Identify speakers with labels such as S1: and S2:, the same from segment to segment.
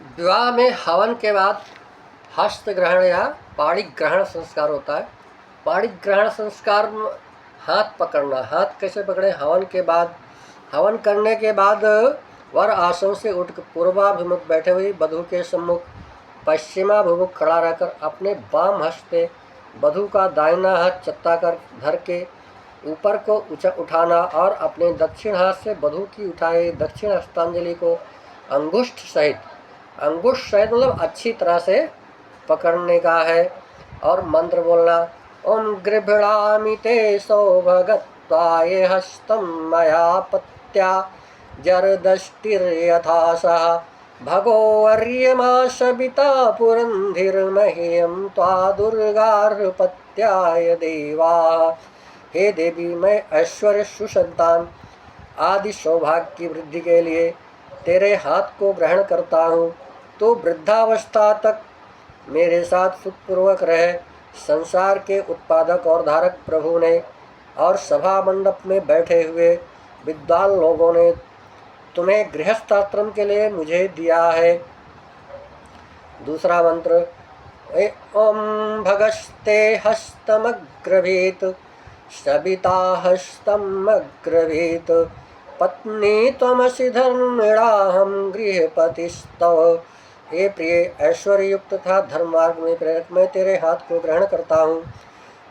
S1: विवाह में हवन के बाद हस्त ग्रहण या पाणिक ग्रहण संस्कार होता है। पाणिक ग्रहण संस्कार में हाथ पकड़ना। हाथ कैसे पकड़े? हवन के बाद, हवन करने के बाद वर आसन से उठकर पूर्वाभिमुख बैठे हुए वधू के सम्मुख पश्चिमाभिमुख खड़ा रहकर अपने बाम हस्त पे वधू का दाहिना हाथ चत्ता कर धर के ऊपर को उठाना और अपने दक्षिण हाथ से वधू की उठाए दक्षिण हस्तांजलि को अंगुष्ठ सहित मतलब अच्छी तरह से पकड़ने का है और मंत्र बोलना। ओम गृभणामि ते सौभगत्वाय हस्तं मया पत्या जरदष्टिर्यथा सह भगो अर्यमा सविता पुरंधिर्मह्यं त्वा दुर्गार्पत्याय देवा। हे देवी, मैं ऐश्वर्य, सुसंतान आदि सौभाग्य की वृद्धि के लिए तेरे हाथ को ग्रहण करता हूँ। तो वृद्धावस्था तक मेरे साथ सुखपूर्वक रहे। संसार के उत्पादक और धारक प्रभु ने और सभा मंडप में बैठे हुए विद्वान लोगों ने तुम्हें गृहस्थाश्रम के लिए मुझे दिया है। दूसरा मंत्र, ओम भगस्ते हस्तमग्रभीत सविता हस्तमग्रभीत पत्नी त्वमसि धर्मिणाहं गृहपतिस्तव। हे प्रिय, ऐश्वर्य युक्त तथा धर्म मार्ग में प्रेरक, मैं तेरे हाथ को ग्रहण करता हूँ।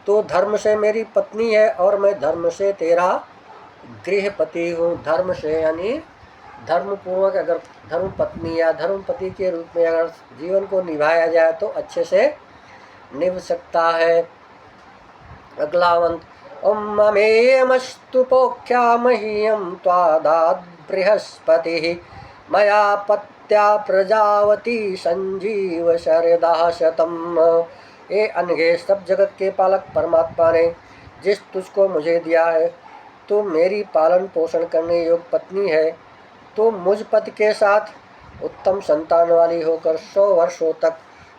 S1: तो धर्म से मेरी पत्नी है और मैं धर्म से तेरा गृहपति हूँ। धर्म से यानी धर्म पूर्वक अगर धर्म पत्नी या धर्मपति के रूप में अगर जीवन को निभाया जाए तो अच्छे से निभ सकता है। अगला मंत्र, ओम ममेयमस्तु पोख्या मह्यं त्वादात् बृहस्पतिः मया पत्या प्रजावती संजीव शरदः शतम्। ये अनघे सब जगत के पालक परमात्मा ने जिस तुझको मुझे दिया है, तो मेरी पालन पोषण करने योग्य पत्नी है। तो मुझ पति के साथ उत्तम संतान वाली होकर 100 वर्षों तक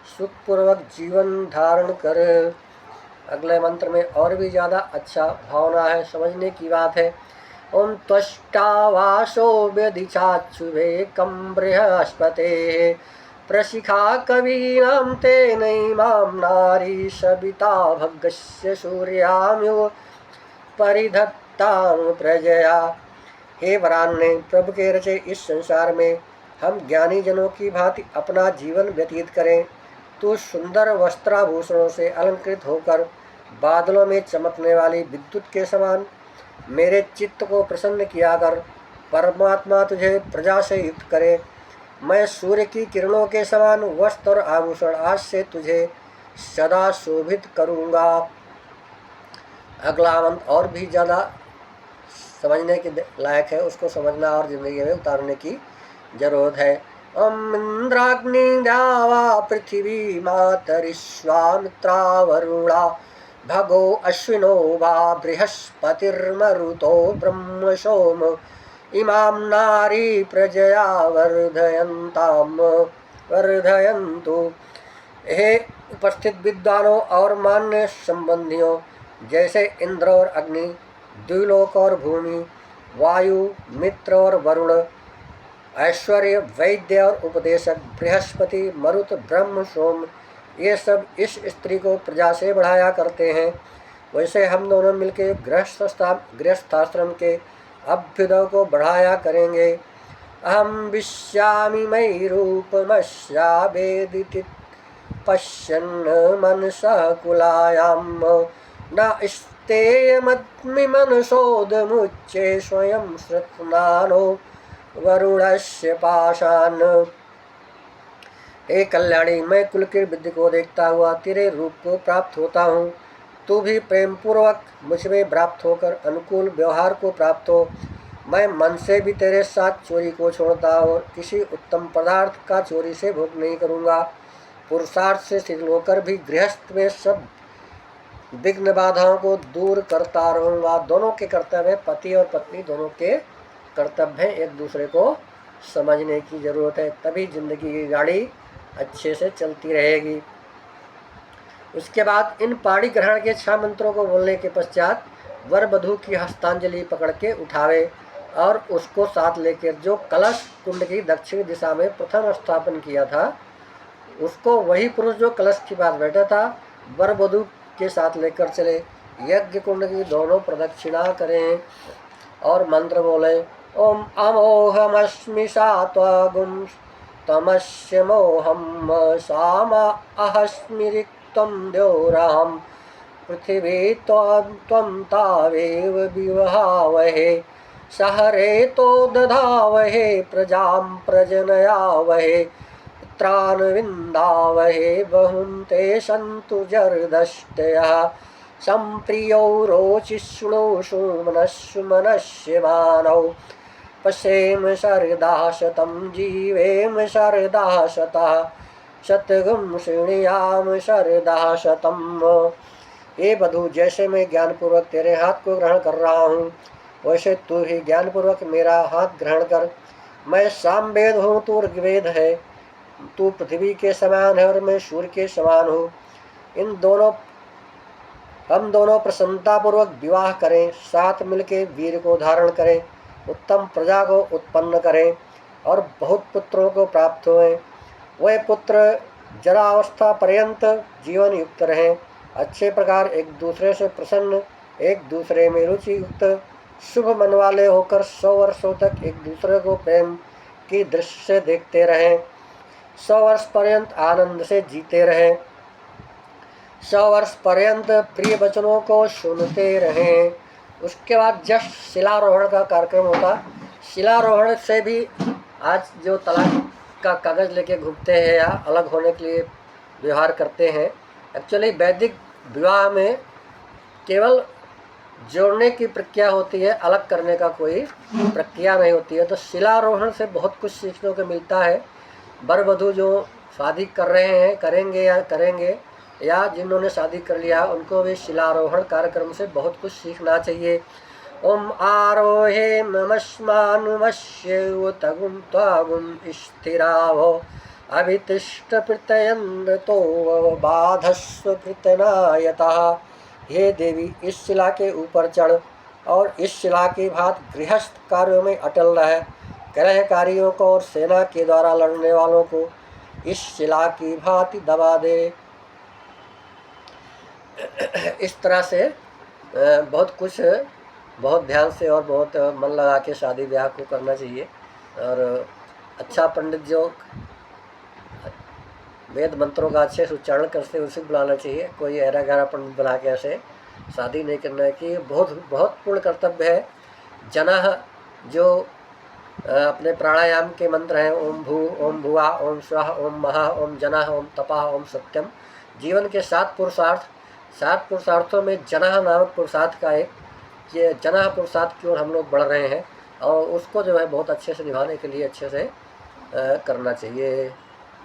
S1: सुखपूर्वक जीवन धारण कर। अगले मंत्र में और भी ज़्यादा अच्छा भावना है, समझने की बात है। ओम त्वष्टावासो व्यधिचाक्षुभे कम बृहस्पते प्रशिखा कवीनां तेनैमां नारी सविता भगस्य सूर्याम्यो परिधत्तां प्रजया। हे वरान्य, प्रभु के रचे इस संसार में हम ज्ञानी जनों की भांति अपना जीवन व्यतीत करें। तो सुंदर वस्त्राभूषणों से अलंकृत होकर बादलों में चमकने वाली विद्युत के समान मेरे चित्त को प्रसन्न किया कर। परमात्मा तुझे प्रजा से युक्त करे। मैं सूर्य की किरणों के समान वस्त्र और आभूषण आज से तुझे सदा शोभित करूँगा। अगला मंत्र और भी ज़्यादा समझने के लायक है, उसको समझना और जिंदगी में उतारने की जरूरत है। ओम इंद्राग्नि द्यावा पृथिवी मातरिश्वामित्रा वरुणा भगो अश्विनो वा बृहस्पतिर्मरुतो ब्रह्म सोम इमां नारी प्रजया वर्धयन्तु। हे उपस्थित विद्वानों और मान्य संबंधियों, जैसे इंद्र और अग्नि, द्विलोक और भूमि, वायु, मित्र और वरुण, ऐश्वर्य, वैद्य और उपदेशक, बृहस्पति, मरुत, ब्रह्म, सोम, ये सब इस स्त्री को प्रजा से बढ़ाया करते हैं। वैसे हम दोनों मिलकर गृहस्थाश्रम के अभ्युदय को बढ़ाया करेंगे। अहम विश्यामि मयि रूपमस्या वेदिति पश्यन् मनसः कुलायां न स्तेयमद्मि मनसोदमुच्ये स्वयं श्रुतनानो वरुणस्य पाशान्। हे कल्याणी, मैं कुल की वृद्धि को देखता हुआ तेरे रूप को प्राप्त होता हूँ। तू भी प्रेम पूर्वक मुझ में प्राप्त होकर अनुकूल व्यवहार को प्राप्त हो। मैं मन से भी तेरे साथ चोरी को छोड़ता और किसी उत्तम पदार्थ का चोरी से भोग नहीं करूँगा। पुरुषार्थ से शिथिल होकर भी गृहस्थ में सब विघ्न बाधाओं को दूर करता रहूँगा। दोनों के कर्तव्य, पति और पत्नी दोनों के कर्तव्य हैं, एक दूसरे को समझने की ज़रूरत है, तभी जिंदगी की गाड़ी अच्छे से चलती रहेगी। उसके बाद इन पाणी ग्रहण के 6 मंत्रों को बोलने के पश्चात वर वधू की हस्तांजलि पकड़ के उठावे और उसको साथ लेकर जो कलश कुंड की दक्षिण दिशा में प्रथम स्थापन किया था, उसको वही पुरुष जो कलश के पास बैठा था वर वधू के साथ लेकर चले। यज्ञ कुंड की दोनों प्रदक्षिणा करें और मंत्र बोले, ओम अमोहमस्मि सात्वगुं तमस्य मोहम साम अहस्मि रिक्तं द्योराहं पृथिवी त्वं तावेव विवहावहे सहरेतो दधावहे प्रजां प्रजनयावहे पुत्रान् विन्दावहे बहुन्ते सन्तु जर्दष्टयः सम्प्रियो रोचिष्णुषु मनस्सु मनस्यमानौ पश्येम शरदा शतं जीवेम शरदा शतः शतगुं शृणुयाम शरदा शतम्। ये बधू, जैसे मैं ज्ञानपूर्वक तेरे हाथ को ग्रहण कर रहा हूँ, वैसे तू ही ज्ञानपूर्वक मेरा हाथ ग्रहण कर। मैं सामवेद हूँ, तू ऋग्वेद है। तू पृथ्वी के समान है और मैं सूर्य के समान हूँ। हम दोनों प्रसन्नतापूर्वक विवाह करें, साथ मिलके वीर को धारण करें, उत्तम प्रजा को उत्पन्न करें और बहुत पुत्रों को प्राप्त हुए। वह पुत्र जरावस्था पर्यंत जीवन युक्त रहें, अच्छे प्रकार एक दूसरे से प्रसन्न, एक दूसरे में रुचि युक्त, शुभ मन वाले होकर 100 वर्षों तक एक दूसरे को प्रेम की दृष्टि से देखते रहें, 100 वर्ष पर्यंत आनंद से जीते रहें, 100 वर्ष पर्यंत प्रिय वचनों को सुनते रहें। उसके बाद जस्ट शिलारोहण का कार्यक्रम होता। शिलारोहण से भी आज जो तलाक का कागज़ लेके घूमते हैं या अलग होने के लिए व्यवहार करते हैं, एक्चुअली वैदिक विवाह में केवल जोड़ने की प्रक्रिया होती है, अलग करने का कोई प्रक्रिया नहीं होती है। तो शिलारोहण से बहुत कुछ सीखने को मिलता है। वर वधू जो शादी कर रहे हैं, करेंगे या जिन्होंने शादी कर लिया, उनको भी शिलारोहण कार्यक्रम से बहुत कुछ सीखना चाहिए। ओम आरोहे ममस्मानुमश्येव तगुं त्वागुं स्थिरावो अभितिष्ठ प्रत्ययन्तो बाधस्व प्रतनायतः। हे देवी, इस शिला के ऊपर चढ़ और इस शिला की भांति गृहस्थ कार्यों में अटल रहे, कलहकारियों को और सेना के द्वारा लड़ने वालों को इस शिला की भांति दबा दे। इस तरह से बहुत कुछ बहुत ध्यान से और बहुत मन लगा के शादी ब्याह को करना चाहिए। और अच्छा पंडित जो वेद मंत्रों का अच्छे से उच्चारण करते उसे बुलाना चाहिए। कोई ऐरा गहरा पंडित बना के ऐसे शादी नहीं करना चाहिए। बहुत बहुत पूर्ण कर्तव्य है। जनः जो अपने प्राणायाम के मंत्र हैं, ओम भू, ओम भुवा, ओम स्वः, ओम महा, ओम जनः, ओम तपः, ओम सत्यम। जीवन के 7 पुरुषार्थों में जनः नामक पुरुषार्थ का एक, ये जनः पुरुषार्थ की ओर हम लोग बढ़ रहे हैं और उसको जो है बहुत अच्छे से निभाने के लिए अच्छे से करना चाहिए।